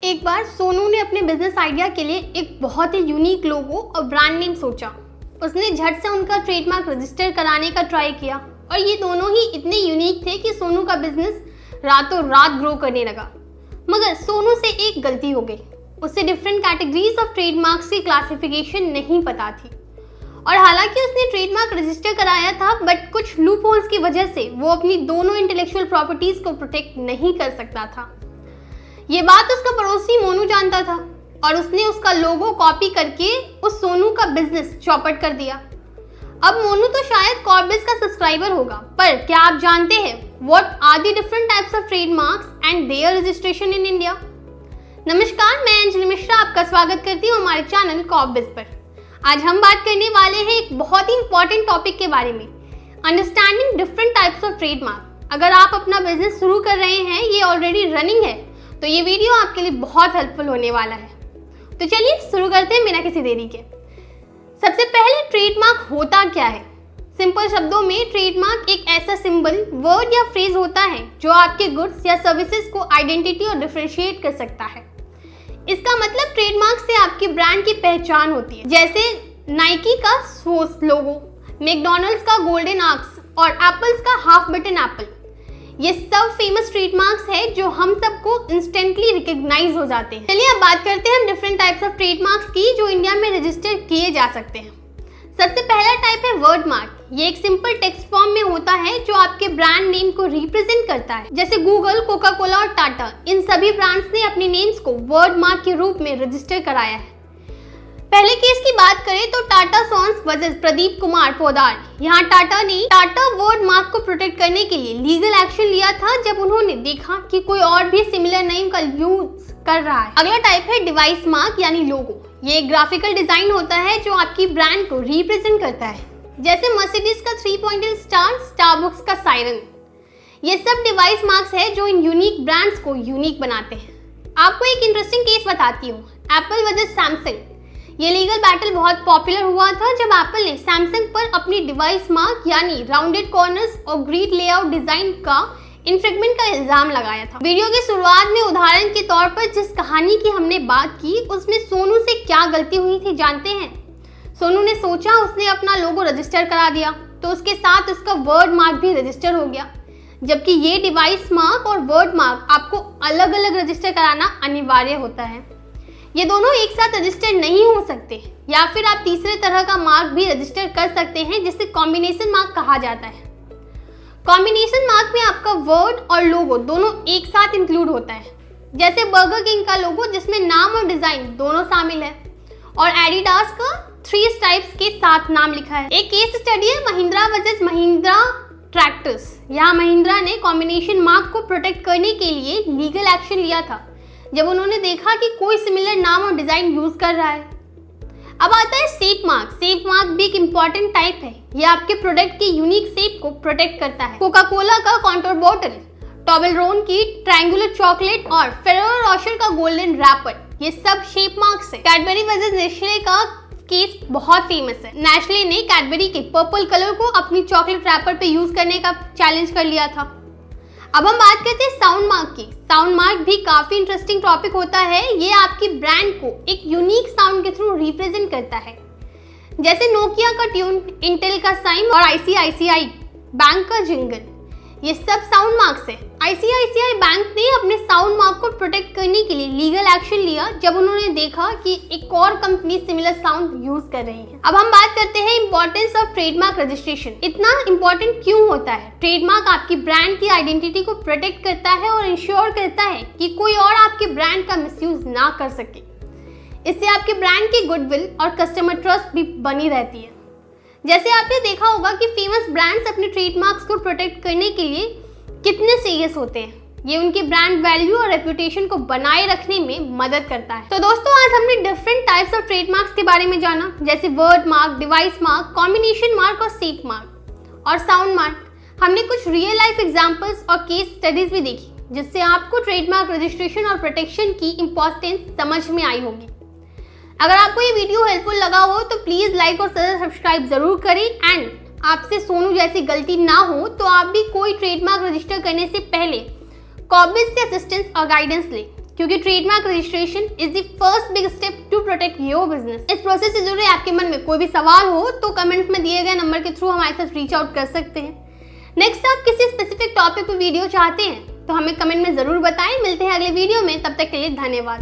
एक बार सोनू ने अपने बिजनेस आइडिया के लिए एक बहुत ही यूनिक लोगो और ब्रांड नेम सोचा। उसने झट से उनका ट्रेडमार्क रजिस्टर कराने का ट्राई किया और ये दोनों ही इतने यूनिक थे कि सोनू का बिजनेस रातों रात ग्रो करने लगा। मगर सोनू से एक गलती हो गई, उसे डिफरेंट कैटेगरीज ऑफ ट्रेडमार्क्स की क्लासिफिकेशन नहीं पता थी। और हालांकि उसने ट्रेडमार्क रजिस्टर कराया था, बट कुछ लूप होल्स की वजह से वो अपनी दोनों इंटेलेक्चुअल प्रॉपर्टीज को प्रोटेक्ट नहीं कर सकता था। ये बात उसका पड़ोसी मोनू जानता था और उसने उसका लोगो कॉपी करके उस सोनू का बिजनेस चौपट कर दिया। अब मोनू तो शायद कॉर्बिस का सब्सक्राइबर होगा, पर क्या आप जानते हैं what are the different types of trademarks and their registration in India? नमस्कार, मैं अंजलि मिश्रा आपका स्वागत करती हूँ हमारे चैनल कॉर्बिस पर। आज हम बात करने वाले हैं एक बहुत ही इंपॉर्टेंट टॉपिक के बारे में, understanding different types of trademark. अगर आप अपना बिजनेस शुरू कर रहे हैं, ये ऑलरेडी रनिंग है, तो ये वीडियो आपके लिए बहुत हेल्पफुल होने वाला है। तो चलिए शुरू करते हैं बिना किसी देरी के। सबसे पहले ट्रेडमार्क होता क्या है? सिंपल शब्दों में ट्रेडमार्क एक ऐसा सिंबल, वर्ड या फ्रेज होता है जो आपके गुड्स या सर्विसेज को आइडेंटिटी और डिफरेंशिएट कर सकता है। इसका मतलब ट्रेडमार्क से आपकी ब्रांड की पहचान होती है, जैसे नाइकी का सोस लोगो, मैकडॉनल्ड्स का गोल्डन आर्क्स और एप्पल्स का हाफ बटन एप्पल। ये सब फेमस ट्रेडमार्क्स है जो हम सबको इंस्टेंटली रिकॉग्नाइज हो जाते हैं। चलिए अब बात करते हैं डिफरेंट टाइप्स ऑफ ट्रेडमार्क्स की जो इंडिया में रजिस्टर किए जा सकते हैं। सबसे पहला टाइप है वर्ड मार्क। ये एक सिंपल टेक्स्ट फॉर्म में होता है जो आपके ब्रांड नेम को रिप्रेजेंट करता है। जैसे गूगल, कोका कोला और टाटा, इन सभी ब्रांड्स ने अपने नेम्स को वर्ड मार्क के रूप में रजिस्टर कराया है। पहले केस की बात करें तो टाटा सॉन्स वर्सेस प्रदीप कुमार पोद्दार। यहाँ टाटा ने टाटा वर्ड मार्क को प्रोटेक्ट करने के लिए लीगल एक्शन लिया था जब उन्होंने देखा कि कोई और भी सिमिलर नेम का यूज कर रहा है। अगला टाइप है डिवाइस मार्क यानी लोगो। ये एक ग्राफिकल डिजाइन होता है जो आपकी ब्रांड को रिप्रेजेंट करता है, जैसे मर्सिडीज का 3 पॉइंटेड स्टार, स्टारबक्स का सायरन। ये सब डिवाइस मार्क्स है जो इन यूनिक ब्रांड्स को यूनिक बनाते हैं। आपको एक इंटरेस्टिंग केस बताती हूँ, एप्पल वर्सेस सैमसंग। ये लीगल बैटल बहुत पॉपुलर हुआ था जब एप्पल ने सैमसंग पर अपनी डिवाइस मार्क यानी राउंडेड कॉर्नर्स और ग्रिड लेआउट डिजाइन का इन्फ्रिंजमेंट का इल्जाम लगाया था। वीडियो की शुरुआत में उदाहरण के तौर पर जिस कहानी की हमने बात की, उसमें सोनू से क्या गलती हुई थी जानते हैं? सोनू ने सोचा उसने अपना लोगो रजिस्टर करा दिया तो उसके साथ उसका वर्ड मार्क भी रजिस्टर हो गया, जबकि ये डिवाइस मार्क और वर्ड मार्क आपको अलग अलग रजिस्टर कराना अनिवार्य होता है। ये दोनों एक साथ रजिस्टर नहीं हो सकते, या फिर आप तीसरे तरह का मार्क भी रजिस्टर कर सकते हैं जिसे कॉम्बिनेशन मार्क कहा जाता है। कॉम्बिनेशन मार्क में आपका वर्ड और लोगो दोनों एक साथ इंक्लूड होता है, जैसे बर्गर किंग का लोगो जिसमें नाम और डिजाइन दोनों शामिल है, और एडिडास का 3 स्ट्राइप्स के साथ नाम लिखा है। एक केस स्टडी है महिंद्रा वर्सेस महिंद्रा ट्रैक्टर्स। यहाँ महिंद्रा ने कॉम्बिनेशन मार्क को प्रोटेक्ट करने के लिए लीगल एक्शन लिया था जब उन्होंने देखा कि कोई सिमिलर नाम और डिजाइन यूज कर रहा है। अब आता है शेप मार्क। शेप मार्क भी एक इंपॉर्टेंट टाइप है। यह आपके प्रोडक्ट की यूनिक शेप को प्रोटेक्ट करता है। कोका कोला का कॉन्टोर बॉटल, टॉबलरोन की ट्रायंगुलर चॉकलेट और फेरेरो रोशर का गोल्डन रैपर, ये सब शेप मार्क्स है। कैडबरी वर्सेस नेस्ले का केस बहुत फेमस है। नेस्ले ने कैडबरी के पर्पल कलर को अपनी चॉकलेट रैपर पे यूज करने का चैलेंज कर लिया था। अब हम बात करते हैं साउंड मार्क की। साउंड मार्क भी काफी इंटरेस्टिंग टॉपिक होता है। ये आपकी ब्रांड को एक यूनिक साउंड के थ्रू रिप्रेजेंट करता है, जैसे नोकिया का ट्यून, इंटेल का साइन और आईसीआईसीआई बैंक का जिंगल। ये सब साउंड मार्क्स है। आईसीआईसीआई बैंक ने अपने साउंड मार्क को प्रोटेक्ट करने के लिए लीगल एक्शन लिया जब उन्होंने देखा कि एक और कंपनी सिमिलर साउंड यूज कर रही है। अब हम बात करते हैं इंपॉर्टेंस ऑफ ट्रेडमार्क रजिस्ट्रेशन। इतना इंपॉर्टेंट क्यों होता है? ट्रेडमार्क आपकी ब्रांड की आइडेंटिटी को प्रोटेक्ट करता है और इंश्योर करता है कि कोई और आपके ब्रांड का मिसयूज ना कर सके। इससे आपके ब्रांड की गुडविल और कस्टमर ट्रस्ट भी बनी रहती है। जैसे आपने देखा होगा कि फेमस ब्रांड्स अपने ट्रेडमार्क्स को प्रोटेक्ट करने के लिए कितने सीरियस होते हैं। ये उनकी ब्रांड वैल्यू और रेपुटेशन को बनाए रखने में मदद करता है। तो दोस्तों, आज हमने डिफरेंट टाइप्स ऑफ ट्रेडमार्क्स के बारे में जाना, जैसे word mark, device mark, combination mark और शेप मार्क और साउंड मार्क। हमने कुछ रियल लाइफ एग्जांपल्स और केस स्टडीज भी देखी जिससे आपको ट्रेडमार्क रजिस्ट्रेशन और प्रोटेक्शन की इंपॉर्टेंस समझ में आई होगी। अगर आपको ये वीडियो हेल्पफुल लगा हो तो प्लीज लाइक और सब्सक्राइब जरूर करें। एंड आपसे सोनू जैसी गलती ना हो तो आप भी कोई ट्रेडमार्क रजिस्टर करने से पहले कॉर्बिस से असिस्टेंस और गाइडेंस लें। क्योंकि trademark registration is the first big step to protect your business. इस प्रोसेस से जुड़े आपके मन में कोई भी सवाल हो तो कमेंट में दिए गए नंबर के थ्रू हमारे साथ रीच आउट कर सकते हैं। नेक्स्ट आप किसी स्पेसिफिक टॉपिक पर वीडियो चाहते हैं तो हमें कमेंट में जरूर बताएं। मिलते हैं अगले वीडियो में, तब तक के लिए धन्यवाद।